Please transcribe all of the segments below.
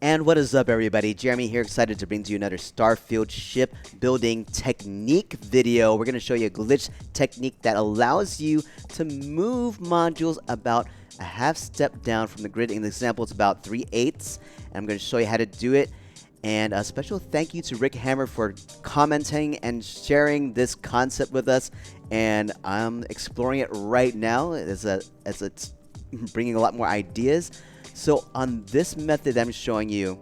And what is up, everybody? Jeremy here, excited to bring to you another Starfield ship building technique video. We're going to show you a glitch technique that allows you to move modules about a half step down from the grid. In the example, it's about 3/8. And I'm going to show you how to do it. And a special thank you to Rick Hammer for commenting and sharing this concept with us. And I'm exploring it right now as it's bringing a lot more ideas. So on this method that I'm showing you,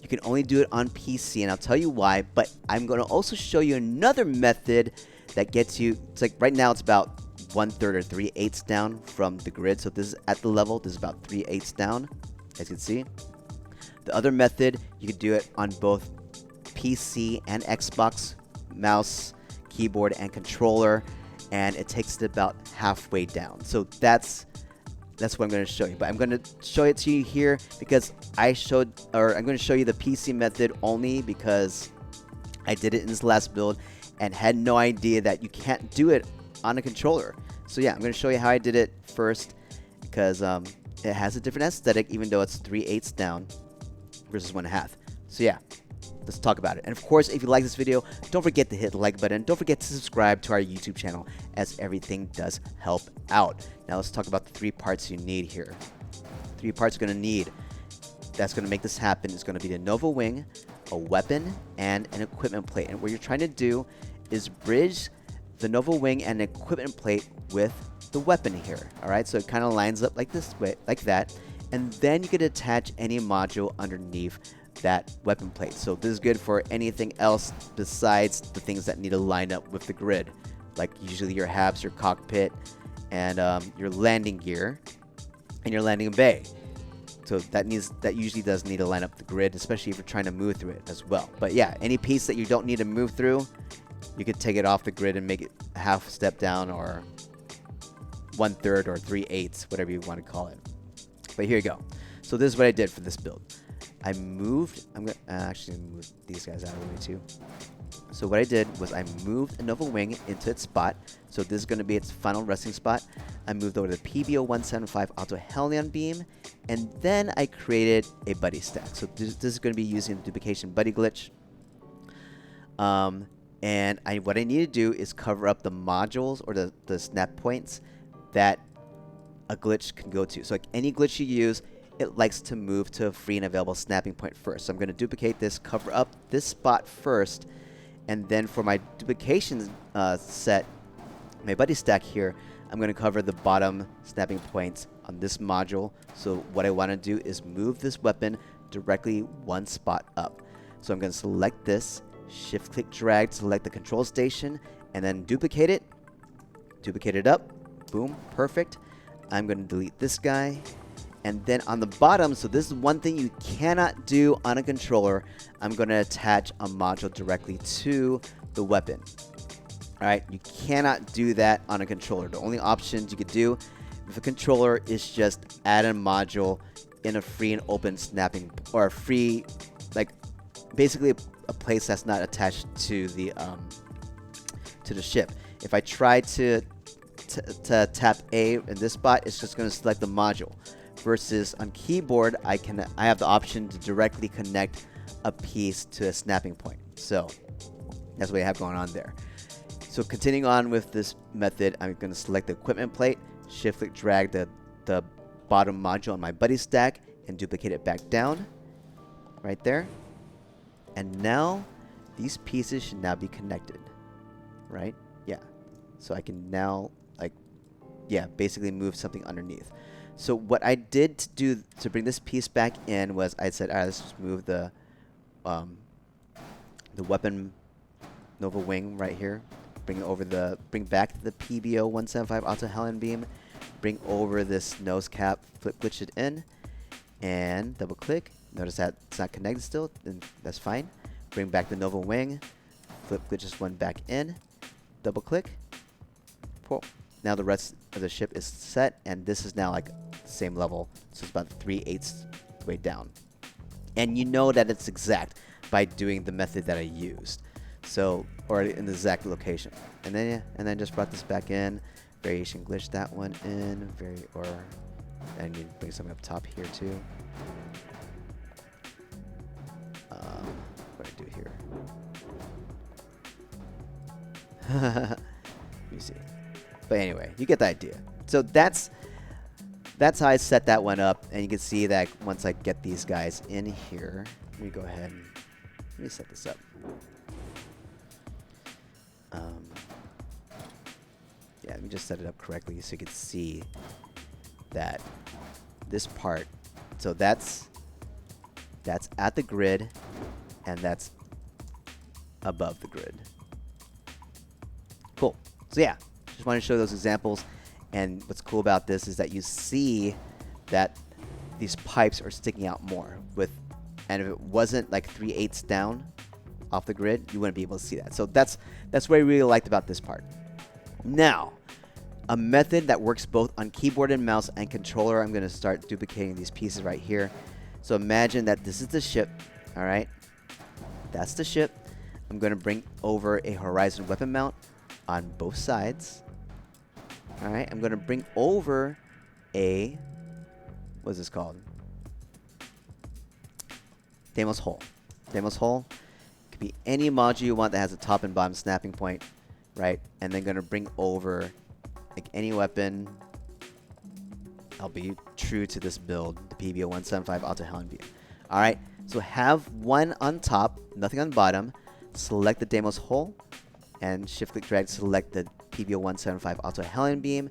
you can only do it on PC, and I'll tell you why, but I'm going to also show you another method that gets you, it's like right now it's about 1/3 or 3/8 down from the grid. So this is at the level, this is about 3/8 down, as you can see. The other method, you can do it on both PC and Xbox, mouse, keyboard, and controller, and it takes it about halfway down. So that's what I'm going to show you. But I'm going to show it to you here because I'm going to show you the PC method only because I did it in this last build and had no idea that you can't do it on a controller. So yeah, I'm going to show you how I did it first because it has a different aesthetic even though it's 3/8 down versus 1/2. So yeah, let's talk about it. And of course, if you like this video, don't forget to hit the like button. Don't forget to subscribe to our YouTube channel, as everything does help out. Now let's talk about the 3 parts you need here. 3 parts you're going to need that's going to make this happen is going to be the Nova Wing, a weapon, and an equipment plate. And what you're trying to do is bridge the Nova Wing and equipment plate with the weapon here. Alright, so it kind of lines up like this way, like that. And then you can attach any module underneath that weapon plate. So this is good for anything else besides the things that need to line up with the grid, like usually your HAPS, your cockpit, and your landing gear and your landing bay. So that usually does need to line up the grid, especially if you're trying to move through it as well. But yeah, any piece that you don't need to move through, you could take it off the grid and make it a half step down or 1/3 or 3/8, whatever you want to call it. But here you go. So this is what I did for this build. I'm gonna actually move these guys out of the way too. So what I did was I moved a Nova Wing into its spot. So this is going to be its final resting spot. I moved over the PBO-175 Auto Helion beam, and then I created a buddy stack. So this is going to be using the duplication buddy glitch. And what I need to do is cover up the modules or the snap points that a glitch can go to. So like any glitch you use, it likes to move to a free and available snapping point first. So I'm going to duplicate this, cover up this spot first, and then for my duplication set, my buddy stack here, I'm going to cover the bottom snapping points on this module. So what I want to do is move this weapon directly one spot up. So I'm going to select this, shift click drag, select the control station, and then duplicate it up, boom, perfect. I'm going to delete this guy. And then on the bottom, so this is one thing you cannot do on a controller, I'm going to attach a module directly to the weapon. Alright, you cannot do that on a controller. The only options you could do with a controller is just add a module in a free and open snapping, or a free, like basically a place that's not attached to the ship. If I try to tap A in this spot, it's just going to select the module. Versus on keyboard, I have the option to directly connect a piece to a snapping point. So that's what I have going on there. So continuing on with this method, I'm going to select the equipment plate, shift click drag the bottom module on my buddy stack, and duplicate it back down right there. And now these pieces should now be connected, right? Yeah. So I can now basically move something underneath. So what I did to bring this piece back in was I said, all right, let's just move the weapon Nova Wing right here. Bring back the PBO-175 Auto Helion beam. Bring over this nose cap, flip glitch it in, and double click. Notice that it's not connected still, then that's fine. Bring back the Nova Wing, flip glitch this one back in, double click. Cool. Now the rest of the ship is set, and this is now like the same level, so it's about 3/8 way down. And you know that it's exact by doing the method that I used, so or in the exact location. And then just brought this back in, variation glitch that one in, and you bring something up top here too. Let me see. But anyway, you get the idea. So that's how I set that one up, and you can see that once I get these guys in here, let me go ahead and let me set this up. Yeah, let me just set it up correctly so you can see that this part, so that's at the grid, and that's above the grid. Cool. So yeah, just wanted to show those examples. And what's cool about this is that you see that these pipes are sticking out more and if it wasn't like 3/8 down off the grid, you wouldn't be able to see that. So that's what I really liked about this part. Now, a method that works both on keyboard and mouse and controller. I'm going to start duplicating these pieces right here. So imagine that this is the ship. All right, that's the ship. I'm going to bring over a horizon weapon mount on both sides. All right, I'm going to bring over a, what is this called? Deimos hole. Deimos hole could be any module you want that has a top and bottom snapping point, right? And then going to bring over like any weapon. I'll be true to this build, the PBO-175 Auto Helen Beam. All right, so have one on top, nothing on bottom. Select the Deimos hole and shift-click drag, select the PBO-175 Auto Helen Beam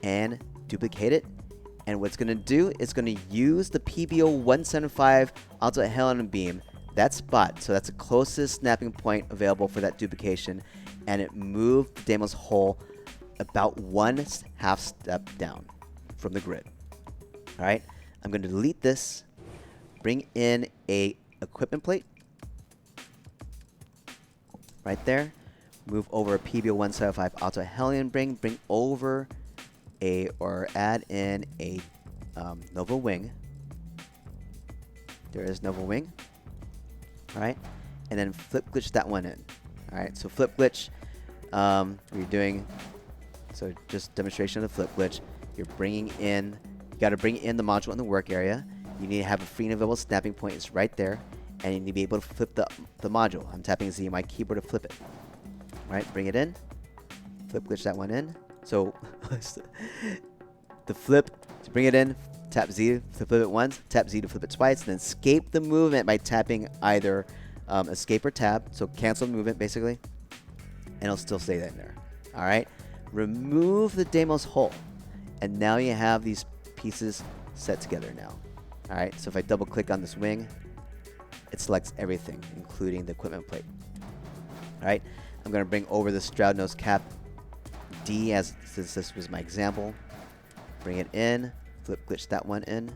and duplicate it. And what's going to do is going to use the PBO-175 Auto Helen Beam, that spot, so that's the closest snapping point available for that duplication, and it moved the Deimos hole about 1/2 step down from the grid. All right, I'm going to delete this, bring in a equipment plate right there, move over a PBO-175 Auto Helen Beam, bring over or add in a Nova Wing. There is Nova Wing. All right, and then flip glitch that one in. All right, so flip glitch, you're doing, so just demonstration of the flip glitch. You're bringing in, you got to bring in the module in the work area. You need to have a free and available snapping point. It's right there, and you need to be able to flip the module. I'm tapping Z on my keyboard to flip it. All right, bring it in, flip glitch that one in. So the flip, to bring it in, tap Z to flip it once, tap Z to flip it twice, then escape the movement by tapping either escape or tab. So cancel the movement basically, and it'll still stay in there. All right, remove the Deimos hole, and now you have these pieces set together now. All right, so if I double click on this wing, it selects everything, including the equipment plate. All right, I'm going to bring over the Stroud nose cap D, since this was my example. Bring it in, flip glitch that one in,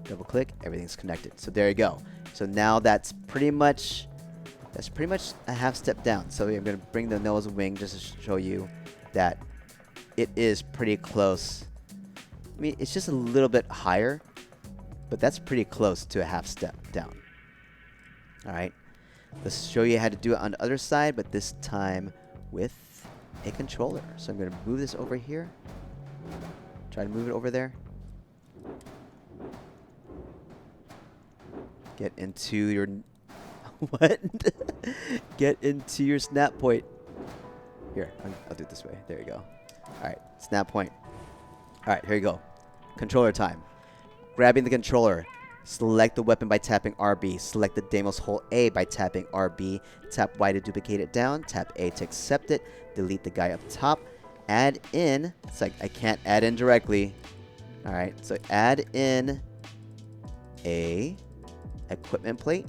double click, everything's connected. So there you go. So now that's pretty much a half step down. So I'm going to bring the nose wing just to show you that it is pretty close. I mean, it's just a little bit higher, but that's pretty close to a half step down. All right, let's show you how to do it on the other side, but this time with a controller. So I'm going to move this over here. Try to move it over there. Get into your what? Get into your snap point. Here, I'll do it this way. There you go. All right, snap point. All right, here you go. Controller time. Grabbing the controller. Select the weapon by tapping RB. Select the Deimos hole A by tapping RB. Tap Y to duplicate it down. Tap A to accept it. Delete the guy up top. Add in. It's like I can't add in directly. All right, so add in a equipment plate.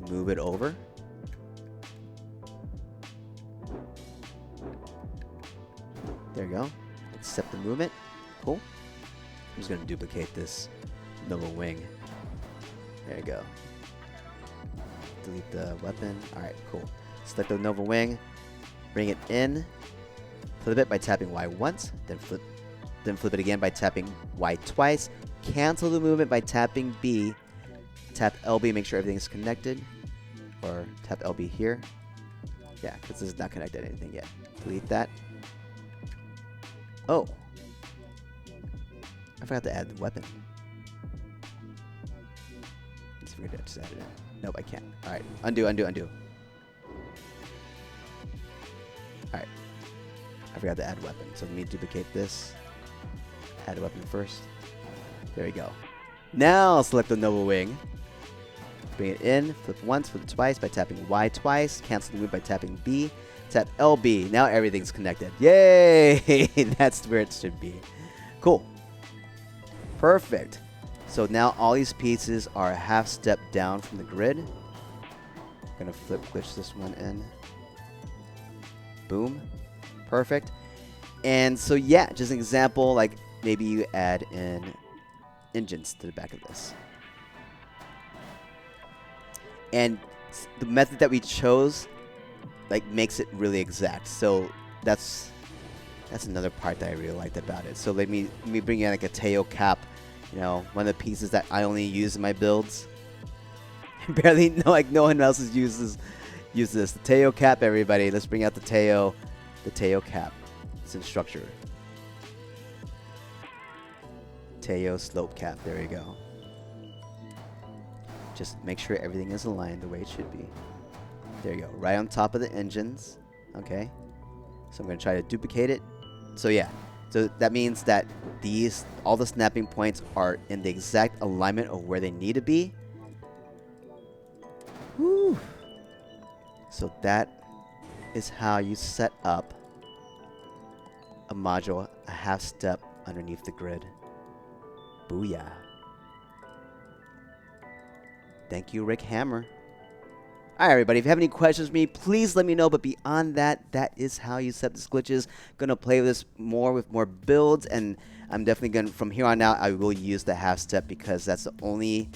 Move it over. There you go. Accept the movement. Cool. I'm just going to duplicate this Nova Wing. There you go. Delete the weapon. Alright, cool. Select the Nova Wing. Bring it in. Flip it by tapping Y once. Then flip it again by tapping Y twice. Cancel the movement by tapping B. Tap LB, make sure everything's connected. Or tap LB here. Yeah, because this is not connected to anything yet. Delete that. Oh. I forgot to add the weapon. Let's see if we can just add it in. Nope, I can't. Alright, undo, undo, undo. Alright. I forgot to add weapon. So let me duplicate this. Add a weapon first. There we go. Now select the Nova Wing. Bring it in. Flip once, flip twice by tapping Y twice. Cancel the move by tapping B. Tap LB. Now everything's connected. Yay! That's where it should be. Cool. Perfect. So now all these pieces are a half step down from the grid. I'm gonna flip glitch this one in. Boom. Perfect. And so yeah, just an example, like maybe you add in engines to the back of this. And the method that we chose like makes it really exact. So that's another part that I really liked about it. So let me bring in like a tail cap, you know, one of the pieces that I only use in my builds. Barely no one else uses this. The tail cap, everybody. Let's bring out the tail cap. It's in structure. Tail slope cap. There we go. Just make sure everything is aligned the way it should be. There you go. Right on top of the engines. Okay. So I'm going to try to duplicate it. So yeah. So that means that all the snapping points are in the exact alignment of where they need to be. Whew. So that is how you set up a module a half step underneath the grid. Booyah. Thank you, Rick Hammer. All right, everybody. If you have any questions for me, please let me know. But beyond that, that is how you set these glitches. Gonna play this more with more builds, and I'm definitely gonna, from here on out, I will use the half step because that's the only.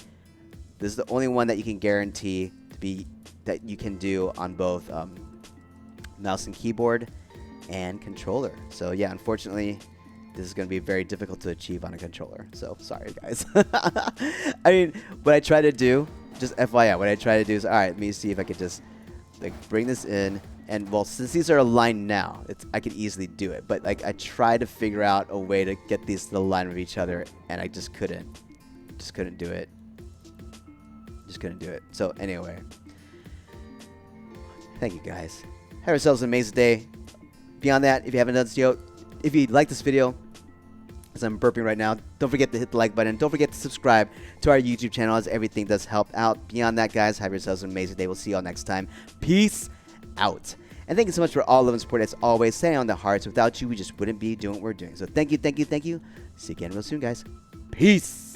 This is the only one that you can guarantee to be that you can do on both mouse and keyboard and controller. So yeah, unfortunately, this is going to be very difficult to achieve on a controller. So sorry, guys. I mean, what I try to do, just FYI, what I try to do is, all right, let me see if I could just like bring this in. And well, since these are aligned now, I could easily do it. But like I tried to figure out a way to get these to align with each other, and I just couldn't. Just couldn't do it. Just couldn't do it. So anyway, thank you guys. Have yourselves an amazing day. Beyond that, if you haven't done so, if you like this video, as I'm burping right now, don't forget to hit the like button. Don't forget to subscribe to our YouTube channel, as everything does help out. Beyond that, guys, have yourselves an amazing day. We'll see you all next time. Peace out. And thank you so much for all love and support. As always, staying on the hearts. Without you, we just wouldn't be doing what we're doing. So thank you, thank you, thank you. See you again real soon, guys. Peace.